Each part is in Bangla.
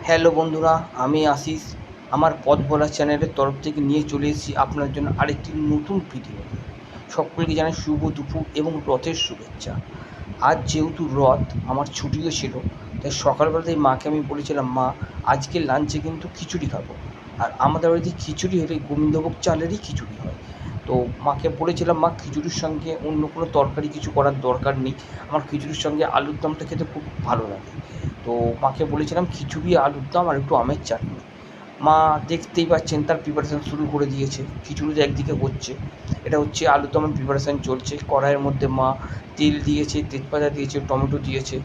হ্যালো বন্ধুরা, আমি আশিস। আমার পথ বলা চ্যানেলের তরফ থেকে নিয়ে চলে এসেছি আপনার জন্য আরেকটি নতুন ভিডিও নিয়ে। সকলকে জানাই শুভ দুপুর এবং রথের শুভেচ্ছা। আজ যেহেতু রথ, আমার ছুটিও ছিল, তাই সকালবেলাতেই মাকে আমি বলেছিলাম, মা আজকে লাঞ্চে কিন্তু খিচুড়ি খাবো। আর আমাদের বাড়িতে খিচুড়ি হলে গোবিন্দভোগ চালেরই খিচুড়ি হয়। তো মাকে বলেছিলাম, মা খিচুড়ির সঙ্গে অন্য কোনো তরকারি কিছু করার দরকার নেই, আমার খিচুড়ির সঙ্গে আলুর দমটা খেতে খুব ভালো লাগে। তো মাকে বলেছিলাম খিচুড়ি, আলুর দম আর একটু আমের চাটনি। মা দেখতেই পাচ্ছেন তার প্রিপারেশান শুরু করে দিয়েছে। খিচুড়ি একদিকে হচ্ছে, এটা হচ্ছে আলুর দমের প্রিপারেশান চলছে। কড়াইয়ের মধ্যে মা তেল দিয়েছে, তেজপাতা দিয়েছে, টমেটো দিয়েছে।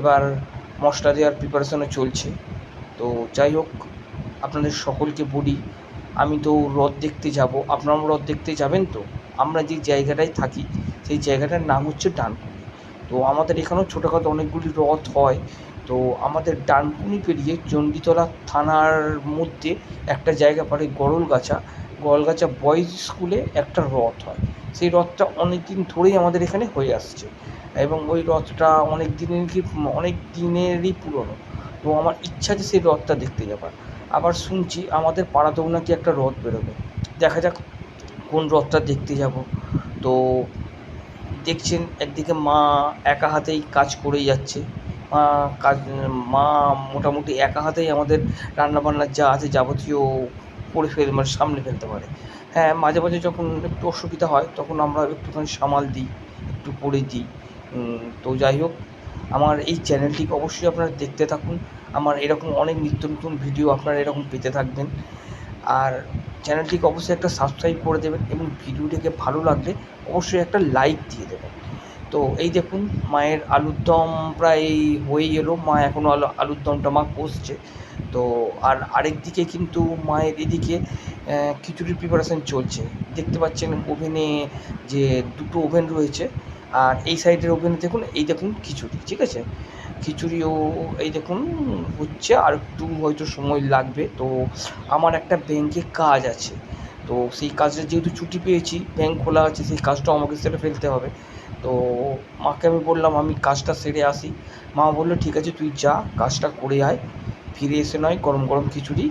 এবার মশলা দেওয়ার প্রিপারেশানও চলছে। তো যাই হোক, আপনাদের সকলকে বলি, আমি তো রথ দেখতে যাব, আপনারাও রথ দেখতে যাবেন তো? আমরা যে জায়গাটায় থাকি সেই জায়গাটার নাম হচ্ছে ডানকুনি। তো আমাদের এখানেও ছোটোখাটো অনেকগুলি রথ হয়। তো আমাদের ডানকুনি পেরিয়ে চণ্ডীতলা থানার মধ্যে একটা জায়গা পড়ে গড়লগাছা বয়েজ স্কুলে একটা রথ হয়। সেই রথটা অনেক দিন ধরেই আমাদের এখানে হয়ে আসছে এবং ওই রথটা অনেক দিনেরই পুরনো। তো আমার ইচ্ছা যে সেই রথটা দেখতে যাবার। আবার শুনছি আমাদের পাড়াতেও নাকি একটা রথ বেরোবে। দেখা যাক কোন রথটা দেখতে যাব। তো দেখছেন একদিকে মা একা হাতেই কাজ করেই যাচ্ছে। মা কাজ মা মোটামুটি একা হাতেই আমাদের রান্নাবান্নার যা আছে যাবতীয় মানে সামলে ফেলতে পারে। হ্যাঁ, মাঝে মাঝে যখন একটু অসুবিধা হয় তখন আমরা একটুখানি সামাল দিই, একটু করে দিই। তো যাই হোক, আমার এই চ্যানেলটিকে অবশ্যই আপনারা দেখতে থাকুন। আমার এরকম অনেক নিত্য নতুন ভিডিও আপনারা এরকম পেতে থাকবেন। আর চ্যানেলটিকে অবশ্যই একটা সাবস্ক্রাইব করে দেবেন এবং ভিডিওটিকে ভালো লাগলে অবশ্যই একটা লাইক দিয়ে দেবেন। তো এই দেখুন, মায়ের আলুর দম প্রায় হয়েই এলো। মা এখনও আলুর দমটা মা কষছে। তো আর আরেক দিকে কিন্তু মায়ের এদিকে খিচুড়ির প্রিপারেশান চলছে। দেখতে পাচ্ছেন ওভেনে যে দুটো ওভেন রয়েছে, আর এই সাইডের ওভেনে দেখুন, এই দেখুন খিচুড়ি, ঠিক আছে? খিচুড়িও এই দেখুন হচ্ছে, আর একটু হয়তো সময় লাগবে। তো আমার একটা ব্যাংকে কাজ আছে, তো সেই কাজটা যেহেতু ছুটি পেয়েছি, ব্যাংক খোলা আছে, সেই কাজটাও আমাকে সেরে ফেলতে হবে। তো মাকে আমি বললাম আমি কাজটা সেরে আসি। মা বললো ঠিক আছে, তুই যা, কাজটা করে আয়, ফিরে এসে নয় গরম গরম খিচুড়ি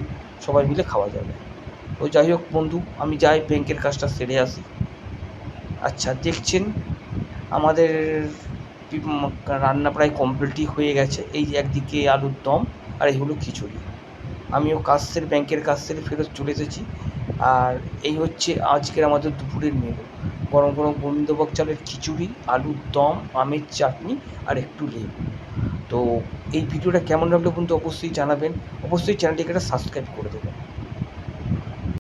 সবাই মিলে খাওয়া যাবে। তো যাই হোক বন্ধু, আমি যাই ব্যাংকের কাজটা সেরে আসি। আচ্ছা, দেখছেন আমাদের রান্না প্রায় কমপ্লিটই হয়ে গেছে। এই যে একদিকে আলুর দম আর এই হলো খিচুড়ি। আমিও ব্যাংকের কাজ সেরে ফেরত চলে এসেছি। আর এই হচ্ছে আজকের আমাদের দুপুরের মেনু। গরম গরম গোবিন্দভোগ চালের খিচুড়ি, আলুর দম, আমের চাটনি আর একটু লেবু। তো এই ভিডিওটা কেমন লাগলো বন্ধু অবশ্যই জানাবেন। অবশ্যই চ্যানেলটিকে একটা সাবস্ক্রাইব করে দেবেন।